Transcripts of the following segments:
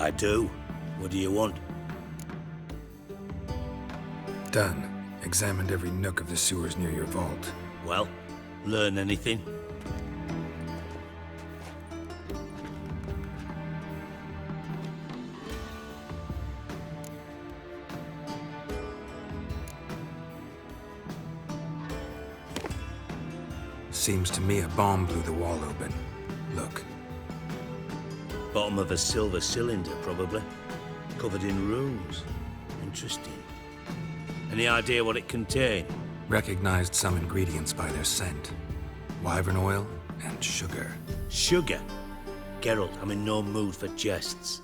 I do. What do you want? Done. Examined every nook of the sewers near your vault. Well, learn anything? Seems to me a bomb blew the wall open. Look. Bottom of a silver cylinder, probably. Covered in runes. Interesting. Any idea what it contained? Recognized some ingredients by their scent. Wyvern oil and sugar. Sugar? Geralt, I'm in no mood for jests.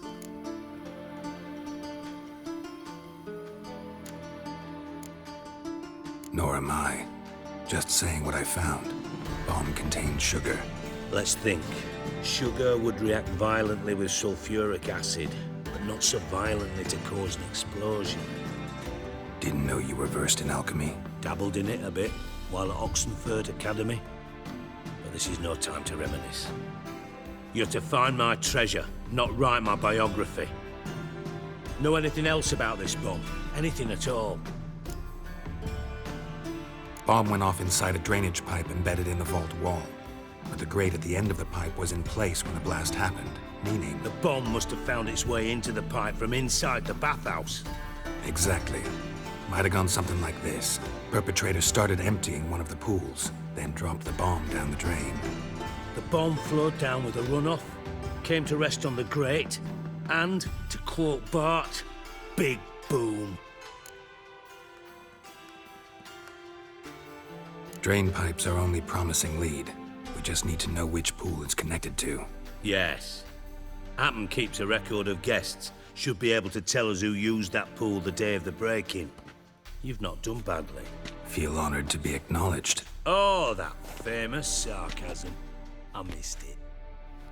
Nor am I. Just saying what I found. Bomb contained sugar. Let's think. Sugar would react violently with sulfuric acid, but not so violently to cause an explosion. Didn't know you were versed in alchemy. Dabbled in it a bit while at Oxenford Academy. But this is no time to reminisce. You're to find my treasure, not write my biography. Know anything else about this bomb? Anything at all? Bomb went off inside a drainage pipe embedded in the vault wall. But the grate at the end of the pipe was in place when the blast happened, meaning... The bomb must have found its way into the pipe from inside the bathhouse. Exactly. Might have gone something like this. Perpetrator started emptying one of the pools, then dropped the bomb down the drain. The bomb flowed down with a runoff, came to rest on the grate, and, to quote Bart, big boom. Drain pipes are only promising lead. We just need to know which pool it's connected to. Yes. Appen keeps a record of guests. Should be able to tell us who used that pool the day of the break-in. You've not done badly. Feel honored to be acknowledged. Oh, that famous sarcasm. I missed it.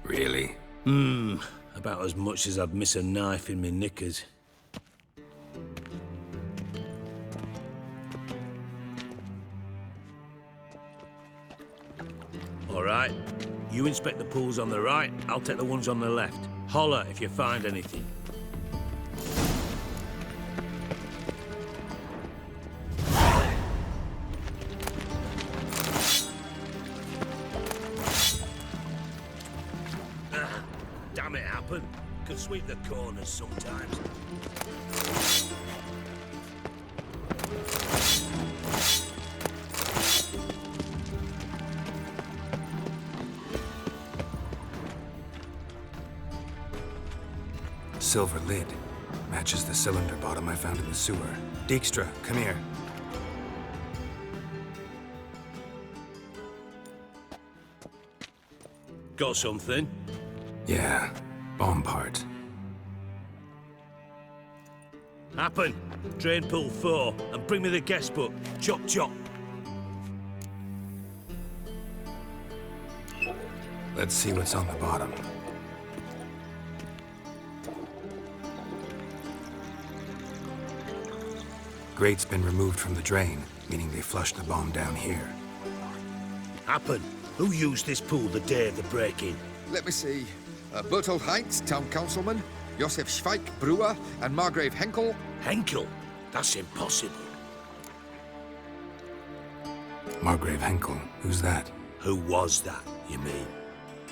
Really? About as much as I'd miss a knife in me knickers. All right. You inspect the pools on the right, I'll take the ones on the left. Holler if you find anything. Damn it, Happen. Could sweep the corners sometimes. Silver lid. Matches the cylinder bottom I found in the sewer. Dijkstra, come here. Got something? Yeah, bomb part. Happen. Drain pool 4, and bring me the guest book. Chop chop. Let's see what's on the bottom. Grate's been removed from the drain, meaning they flushed the bomb down here. Happen. Who used this pool the day of the break-in? Let me see. Bertold Heinz, town councilman, Josef Schweik, brewer, and Margrave Henkel. Henkel? That's impossible. Margrave Henkel, who's that? Who was that, you mean?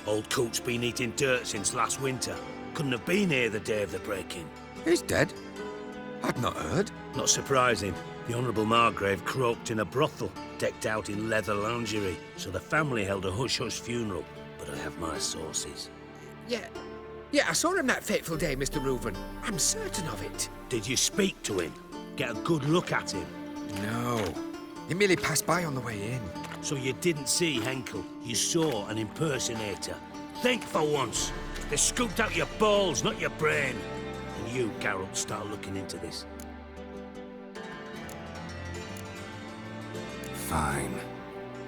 Old Coot's been eating dirt since last winter. Couldn't have been here the day of the break-in. He's dead? I'd not heard. Not surprising. The Honourable Margrave croaked in a brothel, decked out in leather lingerie, so the family held a hush-hush funeral. But I have my sources. Yeah, I saw him that fateful day, Mr. Reuben. I'm certain of it. Did you speak to him? Get a good look at him? No. He merely passed by on the way in. So you didn't see Henkel, you saw an impersonator. Think for once. They scooped out your balls, not your brain. And you, Geralt, start looking into this. Fine.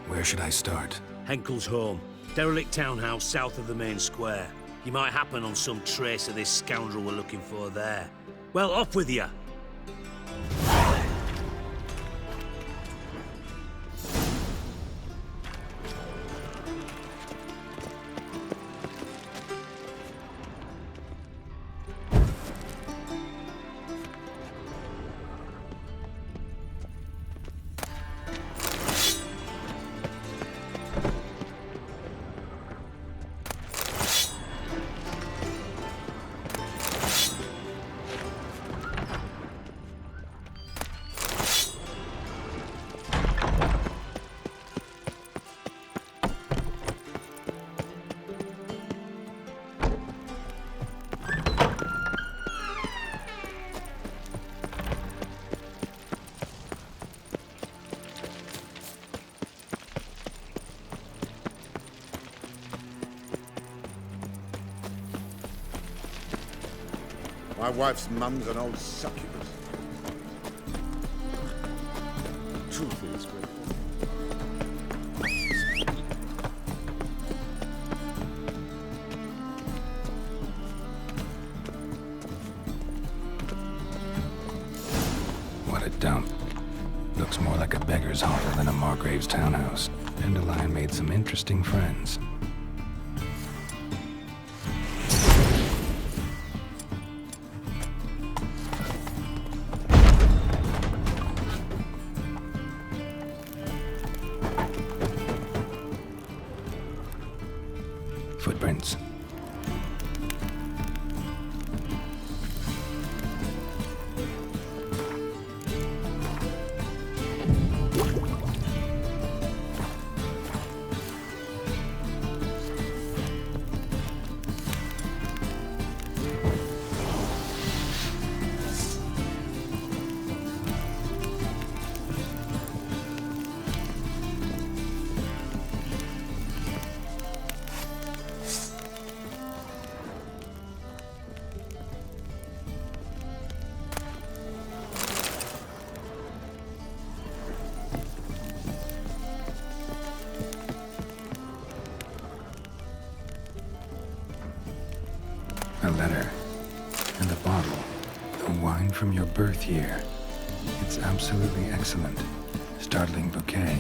Where should I start? Henkel's home. Derelict townhouse south of the main square. You might happen on some trace of this scoundrel we're looking for there. Well, off with you. My wife's mum's an old succubus. Truth is, great. What a dump. Looks more like a beggar's hovel than a Margrave's townhouse. Dandelion made some interesting friends. Footprints. A letter. And a bottle. The wine from your birth year. It's absolutely excellent. Startling bouquet.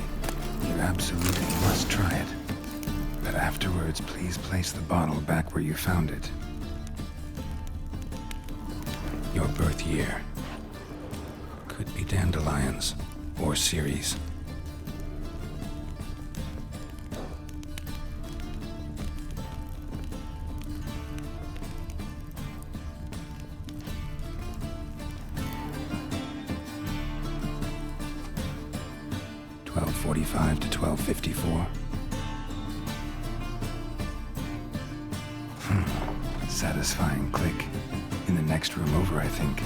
You absolutely must try it. But afterwards, please place the bottle back where you found it. Your birth year. Could be Dandelion's. Or Ceres. .45 to 12:54. Satisfying click. In the next room over, I think.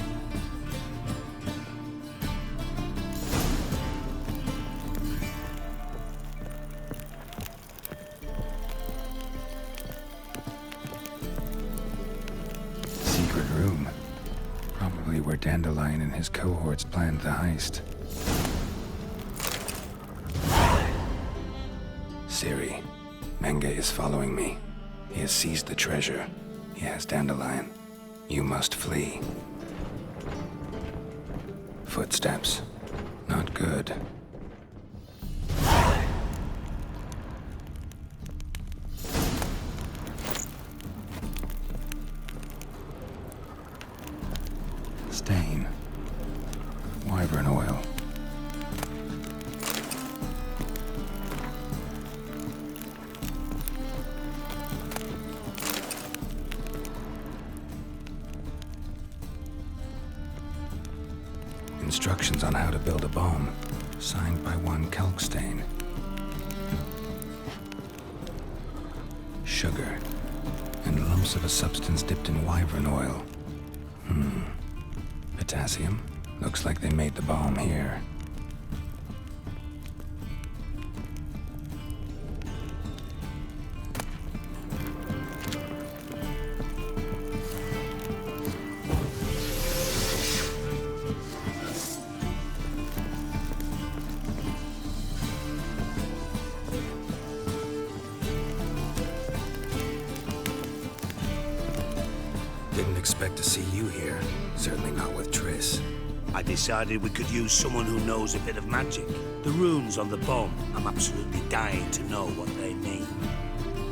Secret room. Probably where Dandelion and his cohorts planned the heist. Siri, Menge is following me. He has seized the treasure. He has Dandelion. You must flee. Footsteps. Not good. Stain. Wyvern oil. Instructions on how to build a bomb, signed by one Kalkstain. Sugar, and lumps of a substance dipped in wyvern oil. Potassium? Looks like they made the bomb here. Didn't expect to see you here. Certainly not with Triss. I decided we could use someone who knows a bit of magic. The runes on the bomb, I'm absolutely dying to know what they mean.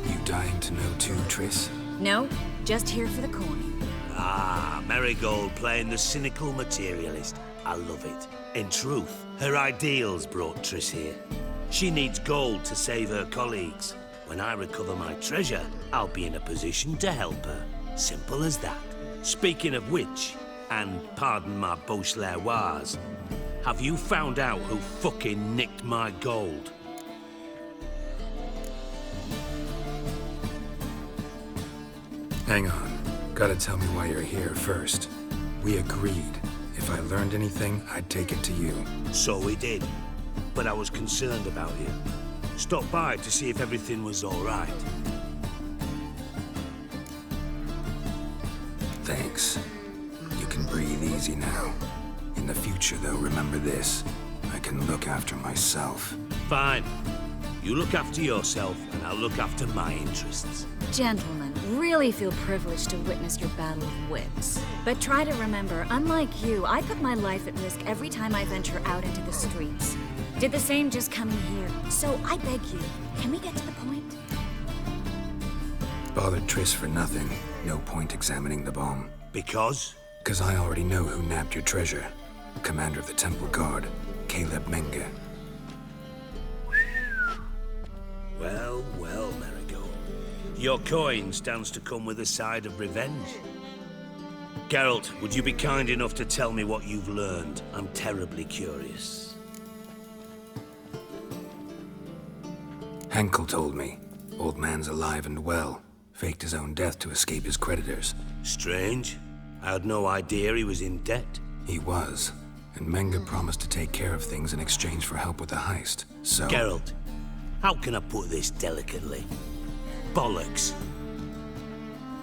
You dying to know too, Triss? No, just here for the coin. Ah, Marigold playing the cynical materialist. I love it. In truth, her ideals brought Triss here. She needs gold to save her colleagues. When I recover my treasure, I'll be in a position to help her. Simple as that. Speaking of which, and pardon my Beauclervoise, have you found out who fucking nicked my gold? Hang on. Gotta tell me why you're here first. We agreed. If I learned anything, I'd take it to you. So we did. But I was concerned about you. Stopped by to see if everything was all right. Thanks. can breathe easy now. In the future, though, remember this. I can look after myself. Fine. You look after yourself, and I'll look after my interests. Gentlemen, really feel privileged to witness your battle of wits. But try to remember, unlike you, I put my life at risk every time I venture out into the streets. Did the same just coming here. So I beg you, can we get to the point? Bothered Triss for nothing. No point examining the bomb. Because? Because I already know who nabbed your treasure. Commander of the Temple Guard, Caleb Menge. Well, well, Marigold. Your coin stands to come with a side of revenge. Geralt, would you be kind enough to tell me what you've learned? I'm terribly curious. Henkel told me. Old man's alive and well. Faked his own death to escape his creditors. Strange. I had no idea he was in debt. He was. And Menger promised to take care of things in exchange for help with the heist. So... Geralt, how can I put this delicately? Bollocks.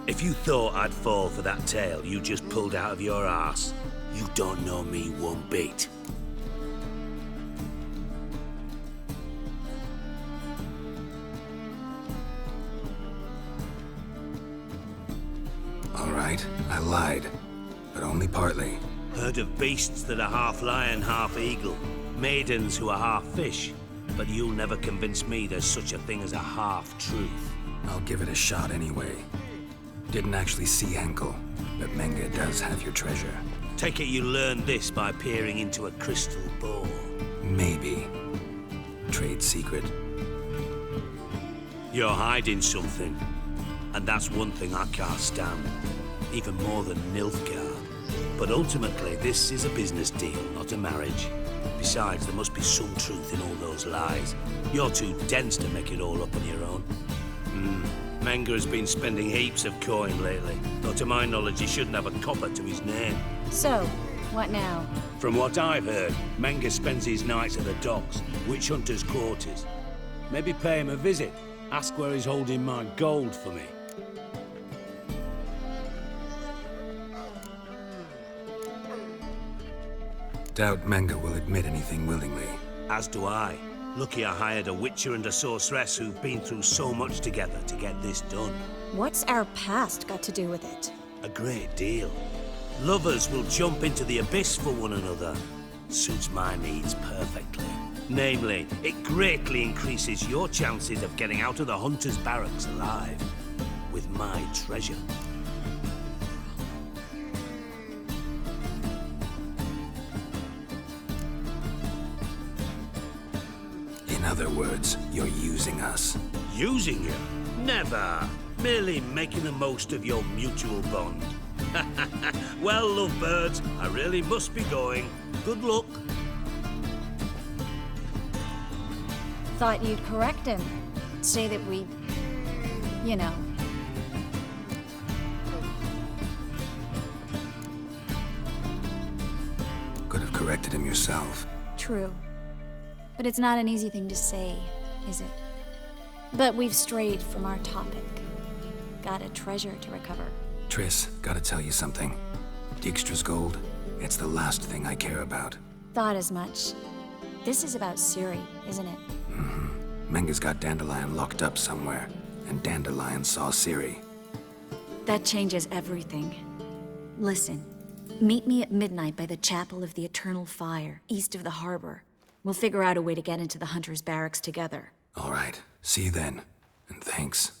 If you thought I'd fall for that tale you just pulled out of your arse, you don't know me one bit. All right, I lied. But only partly. Heard of beasts that are half lion, half eagle. Maidens who are half fish. But you'll never convince me there's such a thing as a half-truth. I'll give it a shot anyway. Didn't actually see Henkel, but Menge does have your treasure. Take it you learned this by peering into a crystal ball. Maybe. Trade secret. You're hiding something. And that's one thing I can't stand. Even more than Nilfgaard. But ultimately, this is a business deal, not a marriage. Besides, there must be some truth in all those lies. You're too dense to make it all up on your own. Menger has been spending heaps of coin lately, though to my knowledge he shouldn't have a copper to his name. So, what now? From what I've heard, Menger spends his nights at the docks, witch hunters' quarters. Maybe pay him a visit. Ask where he's holding my gold for me. Doubt Menge will admit anything willingly. As do I. Lucky I hired a witcher and a sorceress who've been through so much together to get this done. What's our past got to do with it? A great deal. Lovers will jump into the abyss for one another. Suits my needs perfectly. Namely, it greatly increases your chances of getting out of the hunter's barracks alive. With my treasure. In other words, you're using us. Using you? Never. Merely making the most of your mutual bond. Well, lovebirds, I really must be going. Good luck. Thought you'd correct him. Say that we... you know. Could have corrected him yourself. True. But it's not an easy thing to say, is it? But we've strayed from our topic. Got a treasure to recover. Triss, gotta tell you something. Dijkstra's gold, it's the last thing I care about. Thought as much. This is about Ciri, isn't it? Menge's got Dandelion locked up somewhere, and Dandelion saw Ciri. That changes everything. Listen, meet me at midnight by the Chapel of the Eternal Fire, east of the harbor. We'll figure out a way to get into the Hunter's barracks together. All right, see you then, and thanks.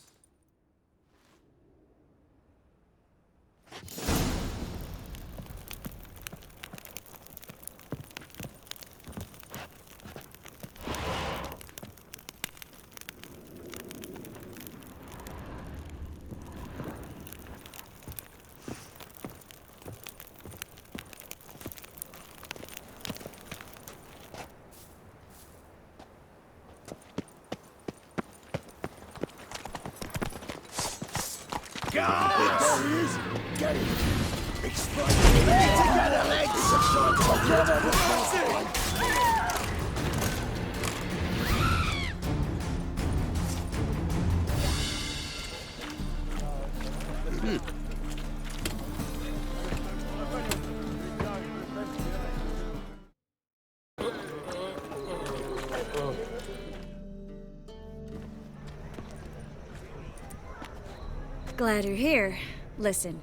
Glad you're here. Listen,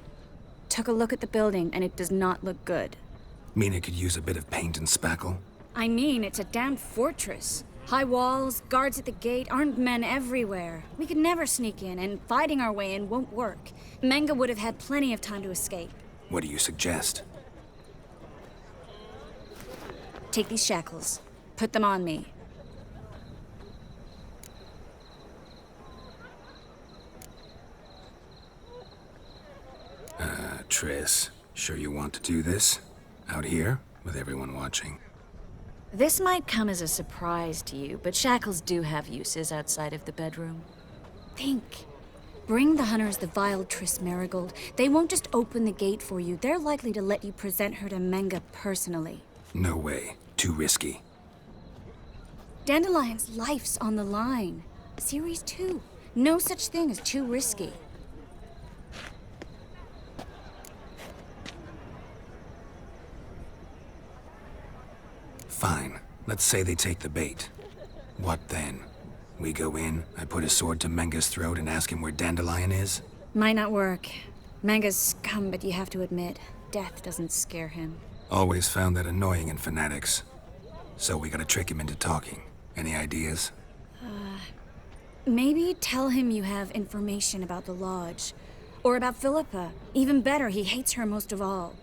took a look at the building and it does not look good. Mean it could use a bit of paint and spackle? I mean, it's a damn fortress. High walls, guards at the gate, armed men everywhere. We could never sneak in, and fighting our way in won't work. Menge would have had plenty of time to escape. What do you suggest? Take these shackles. Put them on me. Triss, sure you want to do this? Out here, with everyone watching? This might come as a surprise to you, but shackles do have uses outside of the bedroom. Think. Bring the hunters the vile Triss Marigold. They won't just open the gate for you. They're likely to let you present her to Menge personally. No way. Too risky. Dandelion's life's on the line. Series 2. No such thing as too risky. Fine. Let's say they take the bait. What then? We go in, I put a sword to Menge's throat and ask him where Dandelion is? Might not work. Menge's scum, but you have to admit, death doesn't scare him. Always found that annoying in fanatics. So we gotta trick him into talking. Any ideas? Maybe tell him you have information about the Lodge. Or about Philippa. Even better, he hates her most of all.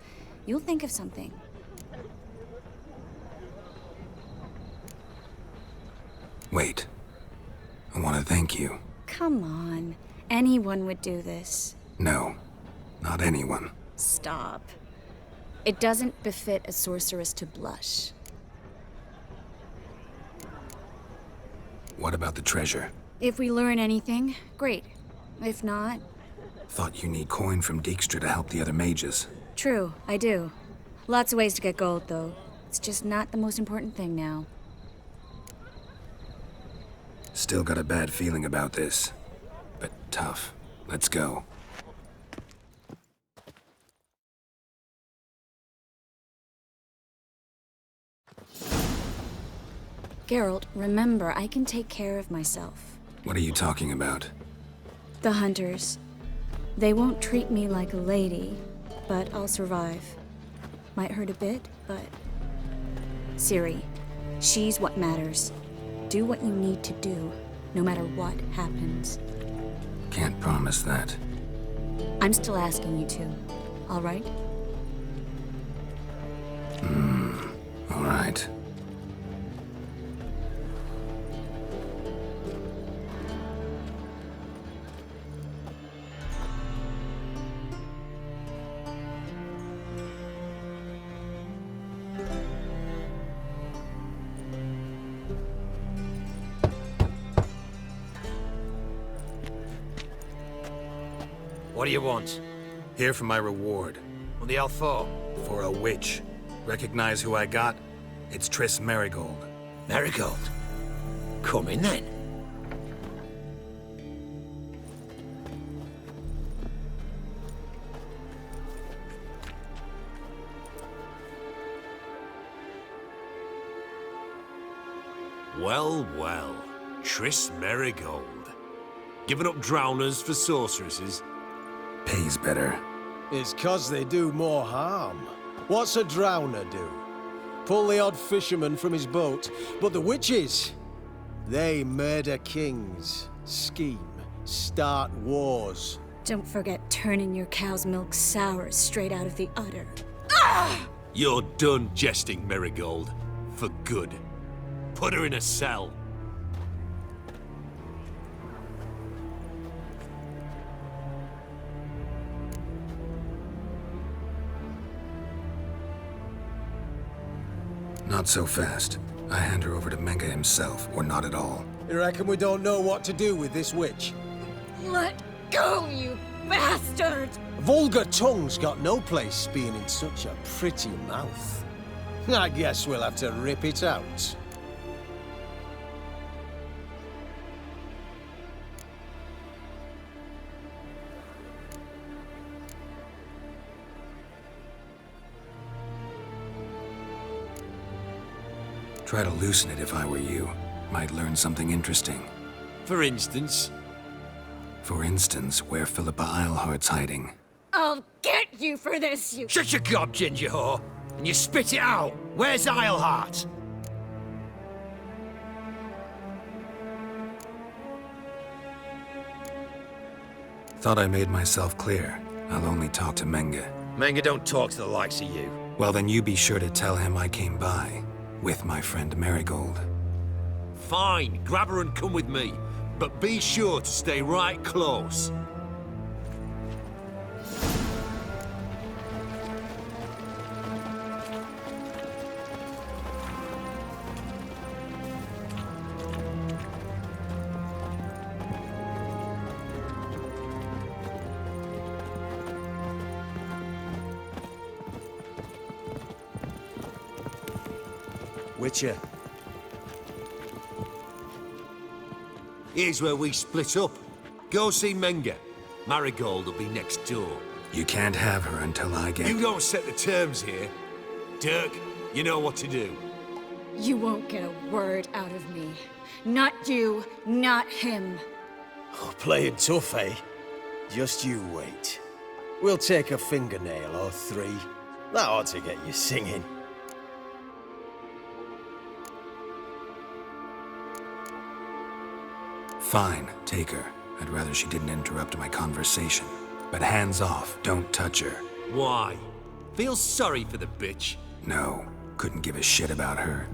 You'll think of something. Wait. I want to thank you. Come on. Anyone would do this. No. Not anyone. Stop. It doesn't befit a sorceress to blush. What about the treasure? If we learn anything, great. If not... Thought you need coin from Dijkstra to help the other mages. True, I do. Lots of ways to get gold, though. It's just not the most important thing now. Still got a bad feeling about this. But tough. Let's go. Geralt, remember, I can take care of myself. What are you talking about? The hunters. They won't treat me like a lady, but I'll survive. Might hurt a bit, but... Ciri, she's what matters. Do what you need to do, no matter what happens. Can't promise that. I'm still asking you to, all right? All right. What do you want? Here for my reward. What the hell for? For a witch. Recognize who I got? It's Triss Marigold. Marigold. Come in then. Well, well. Triss Marigold. Giving up drowners for sorceresses? Pays better. It's 'cause they do more harm. What's a drowner do? Pull the odd fisherman from his boat. But the witches, they murder kings, scheme, start wars. Don't forget turning your cow's milk sour straight out of the udder. You're done jesting, Marigold. For good. Put her in a cell. Not so fast. I hand her over to Menge himself, or not at all. You reckon we don't know what to do with this witch? Let go, you bastard! A vulgar tongue's got no place being in such a pretty mouth. I guess we'll have to rip it out. Try to loosen it if I were you. Might learn something interesting. For instance? For instance, where Philippa Eilhart's hiding. I'll get you for this, you... Shut your gob, ginger whore, and you spit it out. Where's Eilhart? Thought I made myself clear. I'll only talk to Menge. Menger don't talk to the likes of you. Well, then you be sure to tell him I came by. With my friend Marigold. Fine, grab her and come with me. But be sure to stay right close. Witcher. Here's where we split up. Go see Menger. Marigold will be next door. You can't have her until I get... You don't set the terms here. Dirk, you know what to do. You won't get a word out of me. Not you, not him. Oh, playing tough, eh? Just you wait. We'll take a fingernail or three. That ought to get you singing. Fine, take her. I'd rather she didn't interrupt my conversation. But hands off, don't touch her. Why? Feel sorry for the bitch? No, couldn't give a shit about her.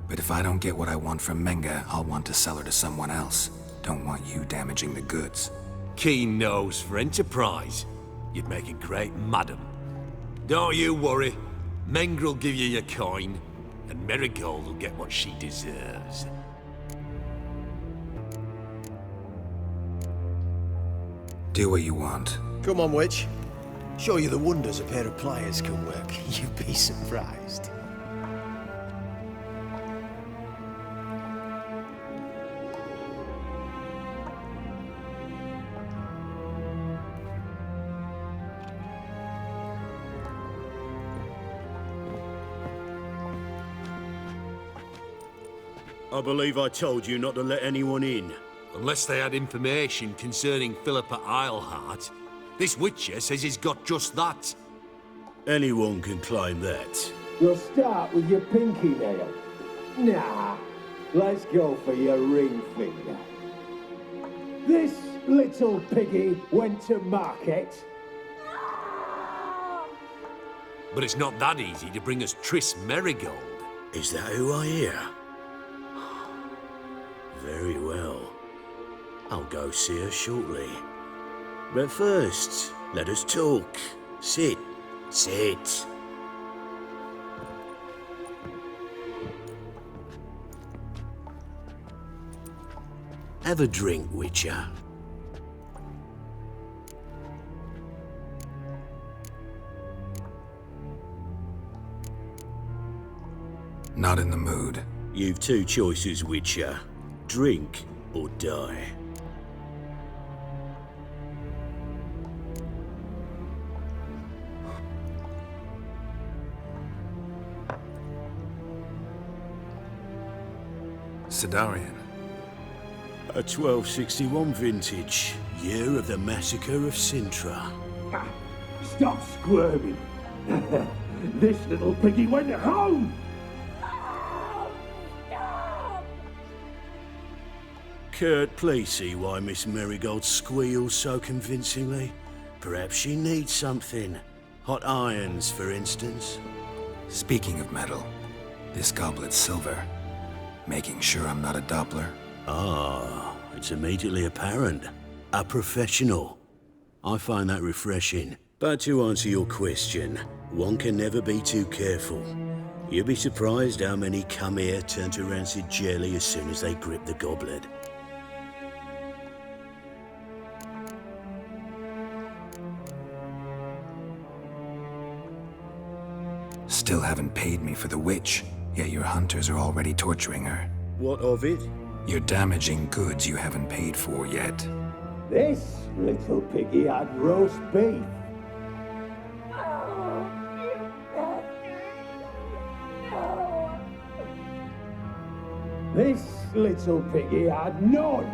But if I don't get what I want from Menge, I'll want to sell her to someone else. Don't want you damaging the goods. Keen nose for enterprise. You'd make a great madam. Don't you worry. Menger'll give you your coin, and Marigold will get what she deserves. Do what you want. Come on, witch. Show you the wonders a pair of pliers can work. You'd be surprised. I believe I told you not to let anyone in. Unless they had information concerning Philippa Eilhart. This Witcher says he's got just that. Anyone can claim that. You'll start with your pinky nail. Nah, let's go for your ring finger. This little piggy went to market. But it's not that easy to bring us Triss Marigold. Is that who I hear? Very well. I'll go see her shortly. But first, let us talk. Sit. Sit. Have a drink, Witcher. Not in the mood. You've two choices, Witcher. Drink or die. Dandelion. A 1261 vintage, year of the massacre of Sintra. Stop squirming. This little piggy went home. Kurt, please see why Miss Marigold squeals so convincingly. Perhaps she needs something. Hot irons, for instance. Speaking of metal, this goblet's silver. Making sure I'm not a Doppler. Ah, it's immediately apparent. A professional. I find that refreshing. But to answer your question, one can never be too careful. You'll be surprised how many come here turn to rancid jelly as soon as they grip the goblet. Still haven't paid me for the witch, yet your hunters are already torturing her. What of it? You're damaging goods you haven't paid for yet. This little piggy had roast beef. This little piggy had none.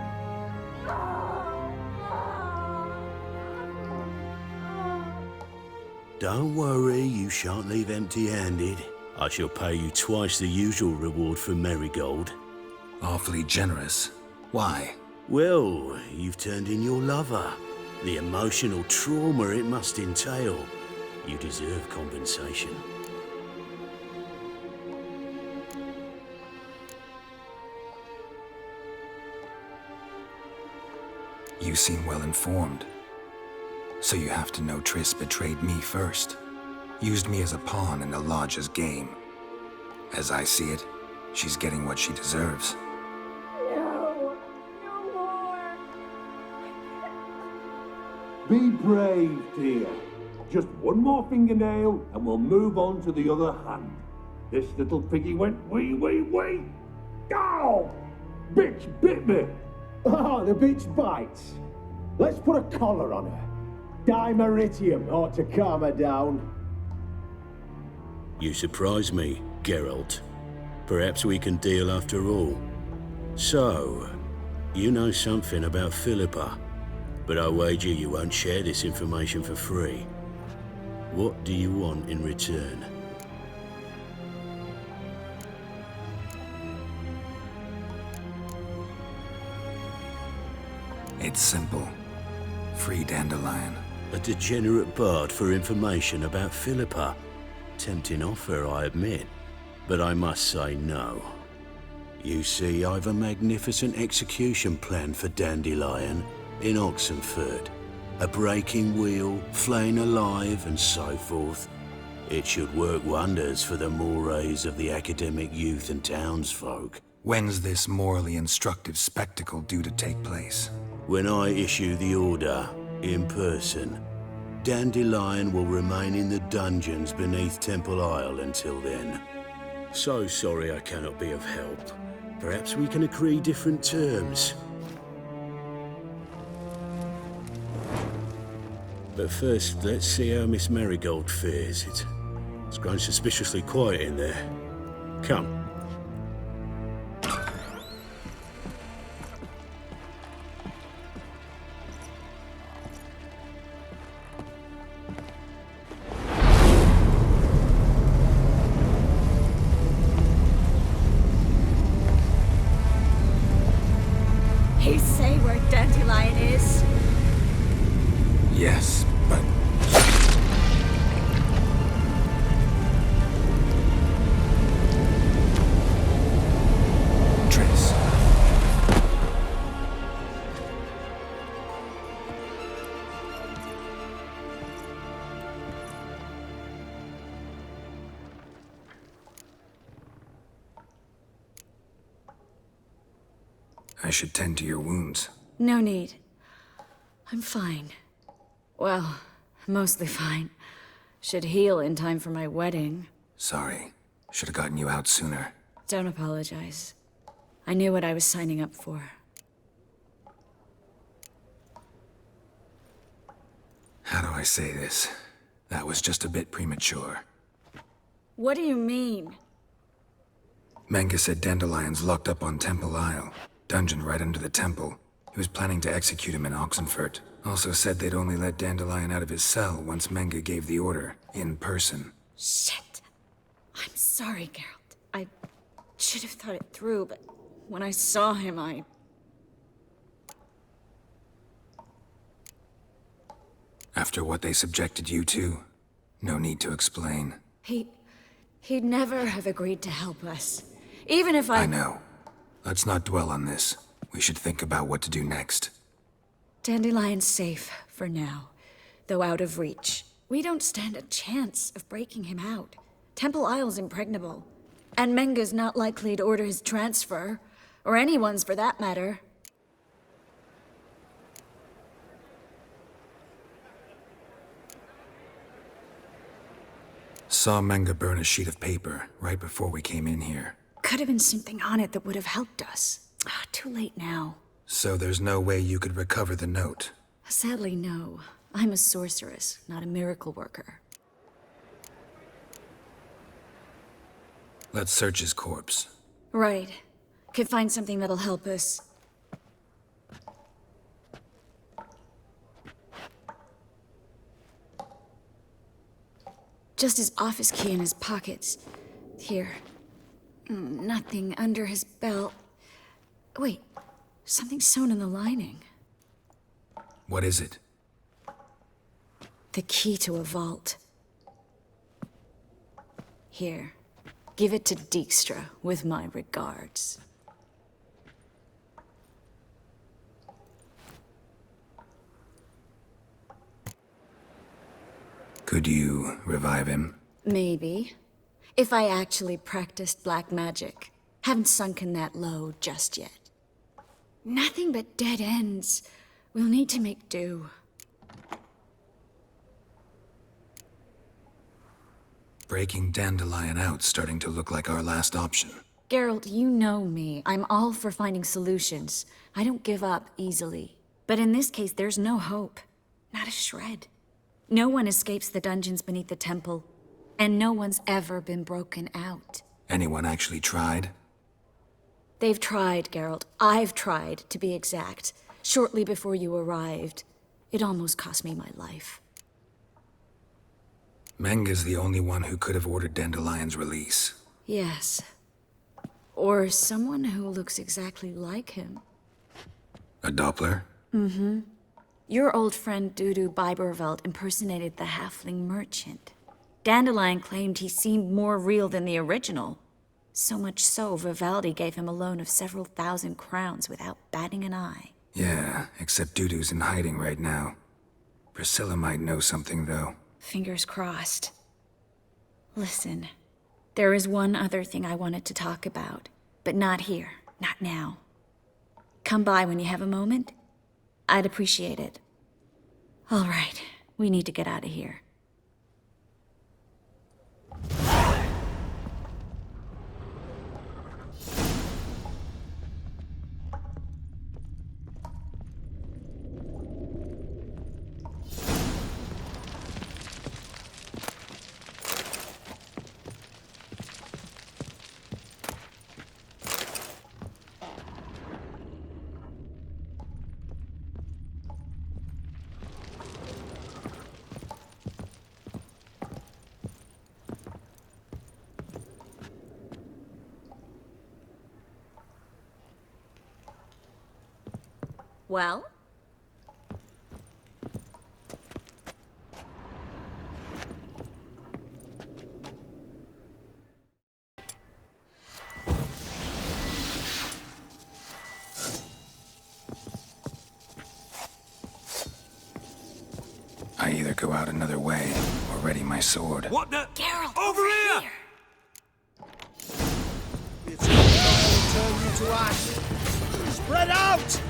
Don't worry, you shan't leave empty-handed. I shall pay you twice the usual reward for Marigold. Awfully generous. Why? Well, you've turned in your lover. The emotional trauma it must entail. You deserve compensation. You seem well informed. So you have to know Triss betrayed me first. Used me as a pawn in the Lodge's game. As I see it, she's getting what she deserves. No, no more. Be brave, dear. Just one more fingernail and we'll move on to the other hand. This little piggy went wee, wee, wee. Ow! Bitch bit me. Oh, the bitch bites. Let's put a collar on her. Dimeritium ought to calm her down. You surprise me, Geralt. Perhaps we can deal after all. So, you know something about Philippa, but I wager you won't share this information for free. What do you want in return? It's simple. Free Dandelion. A degenerate bard for information about Philippa. Tempting offer, I admit, but I must say no. You see, I've a magnificent execution plan for Dandelion in Oxenford. A breaking wheel, flaying alive, and so forth. It should work wonders for the mores of the academic youth and townsfolk. When's this morally instructive spectacle due to take place? When I issue the order, in person, Dandelion will remain in the dungeons beneath Temple Isle until then. So sorry I cannot be of help. Perhaps we can agree different terms. But first, let's see how Miss Marigold fares. It's grown suspiciously quiet in there. Come. He say where Dandelion is? Yes, but... Triss. I should tend to your wounds. No need. I'm fine. Well, mostly fine. Should heal in time for my wedding. Sorry. Should have gotten you out sooner. Don't apologize. I knew what I was signing up for. How do I say this? That was just a bit premature. What do you mean? Menge said Dandelion's locked up on Temple Isle. Dungeon right under the temple. He was planning to execute him in Oxenford. Also said they'd only let Dandelion out of his cell once Menge gave the order, in person. Shit. I'm sorry, Geralt. I should have thought it through, but when I saw him, After what they subjected you to, no need to explain. He'd never have agreed to help us. Even if I know. Let's not dwell on this. We should think about what to do next. Dandelion's safe, for now. Though out of reach. We don't stand a chance of breaking him out. Temple Isle's impregnable. And Menge's not likely to order his transfer. Or anyone's, for that matter. Saw Menge burn a sheet of paper right before we came in here. Could have been something on it that would have helped us. Too late now. So there's no way you could recover the note? Sadly, no. I'm a sorceress, not a miracle worker. Let's search his corpse. Right. Could find something that'll help us. Just his office key in his pockets. Here. Nothing under his belt. Wait, something's sewn in the lining. What is it? The key to a vault. Here. Give it to Dijkstra with my regards. Could you revive him? Maybe. If I actually practiced black magic. Haven't sunken that low just yet. Nothing but dead ends. We'll need to make do. Breaking Dandelion out's starting to look like our last option. Geralt, you know me. I'm all for finding solutions. I don't give up easily. But in this case, there's no hope. Not a shred. No one escapes the dungeons beneath the temple. And no one's ever been broken out. Anyone actually tried? They've tried, Geralt. I've tried, to be exact. Shortly before you arrived. It almost cost me my life. Menge's the only one who could have ordered Dandelion's release. Yes. Or someone who looks exactly like him. A Doppler? Mm-hmm. Your old friend Dudu Biberveld impersonated the halfling merchant. Dandelion claimed he seemed more real than the original. So much so, Vivaldi gave him a loan of several thousand crowns without batting an eye. Yeah, except Dudu's in hiding right now. Priscilla might know something, though. Fingers crossed. Listen, there is one other thing I wanted to talk about, but not here, not now. Come by when you have a moment. I'd appreciate it. All right, we need to get out of here. Well? I either go out another way or ready my sword. What the? Geralt, Over here! It's I will turn you to ash. Spread out!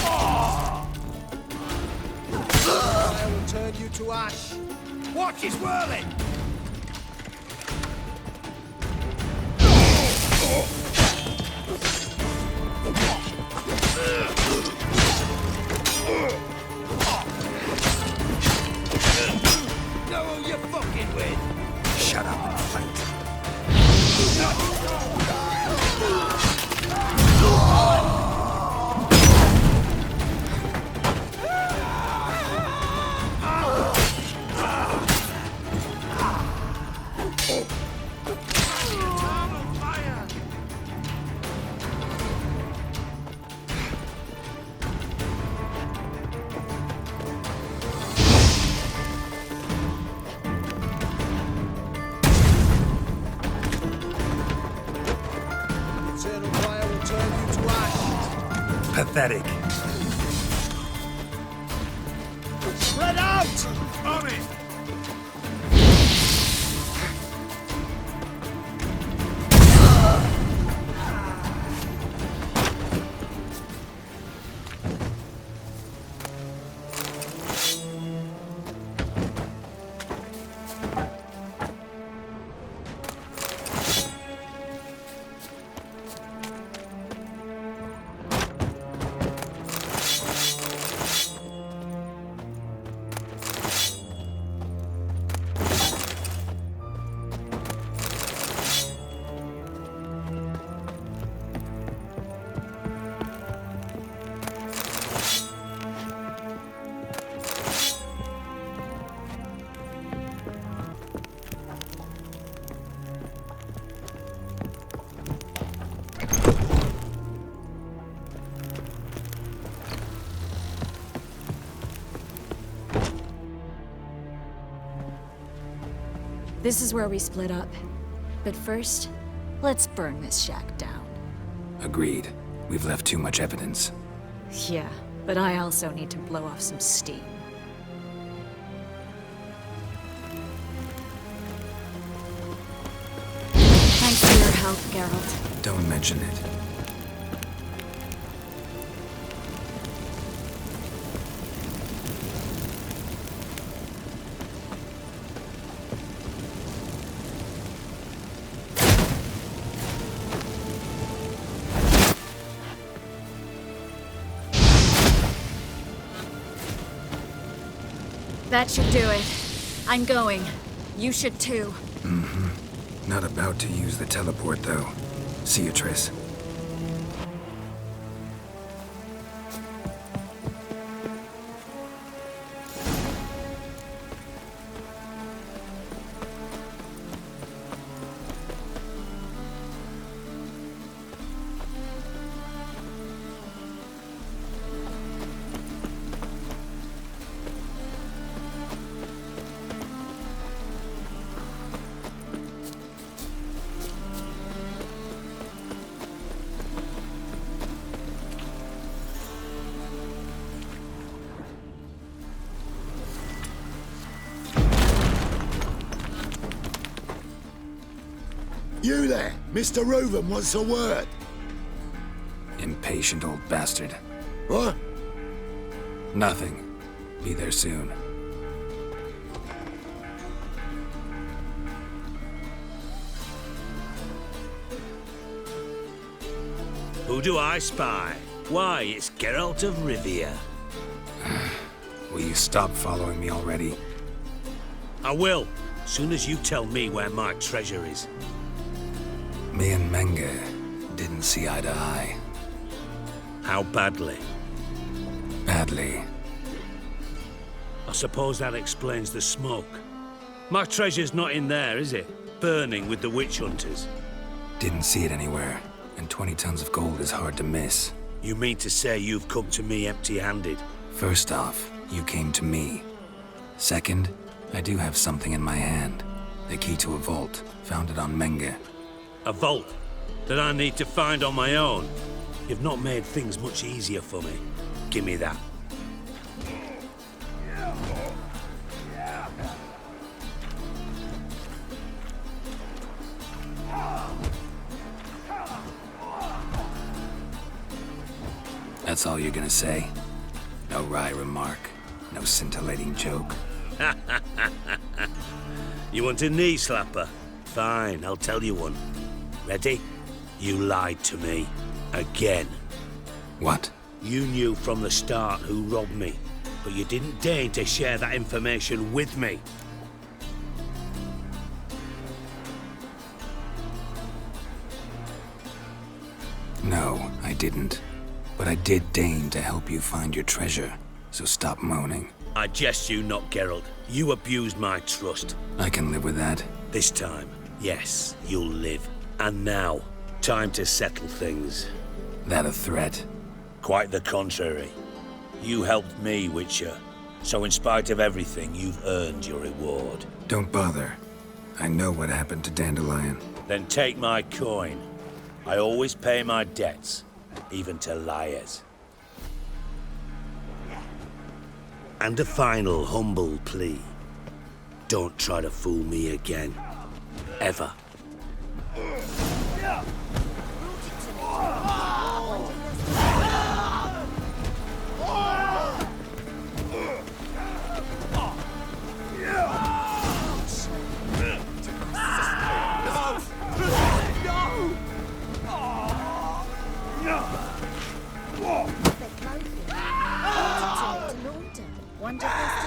I will turn you to ash. Watch his whirling! Know who you're fucking with! Shut up and fight. Pathetic. Spread out! On it! This is where we split up. But first, let's burn this shack down. Agreed. We've left too much evidence. Yeah, but I also need to blow off some steam. Thanks for your help, Geralt. Don't mention it. That should do it. I'm going. You should too. Not about to use the teleport, though. See you, Triss. You there, Mr. Reuben wants a word. Impatient old bastard. What? Nothing. Be there soon. Who do I spy? Why, it's Geralt of Rivia. Will you stop following me already? I will, soon as you tell me where my treasure is. Me and Menge didn't see eye to eye. How badly? Badly. I suppose that explains the smoke. My treasure's not in there, is it? Burning with the witch hunters. Didn't see it anywhere, and 20 tons of gold is hard to miss. You mean to say you've come to me empty-handed? First off, you came to me. Second, I do have something in my hand. The key to a vault, found it on Menger. A vault that I need to find on my own? You've not made things much easier for me. Give me that. That's all you're gonna say? No wry remark, no scintillating joke. You want a knee slapper? Fine, I'll tell you one. Ready? You lied to me. Again. What? You knew from the start who robbed me, but you didn't deign to share that information with me. No, I didn't. But I did deign to help you find your treasure, so stop moaning. I jest you not, Geralt. You abused my trust. I can live with that. This time, yes, you'll live. And now, time to settle things. That a threat? Quite the contrary. You helped me, Witcher. So in spite of everything, you've earned your reward. Don't bother. I know what happened to Dandelion. Then take my coin. I always pay my debts, even to liars. And a final humble plea. Don't try to fool me again. Ever. Wonder if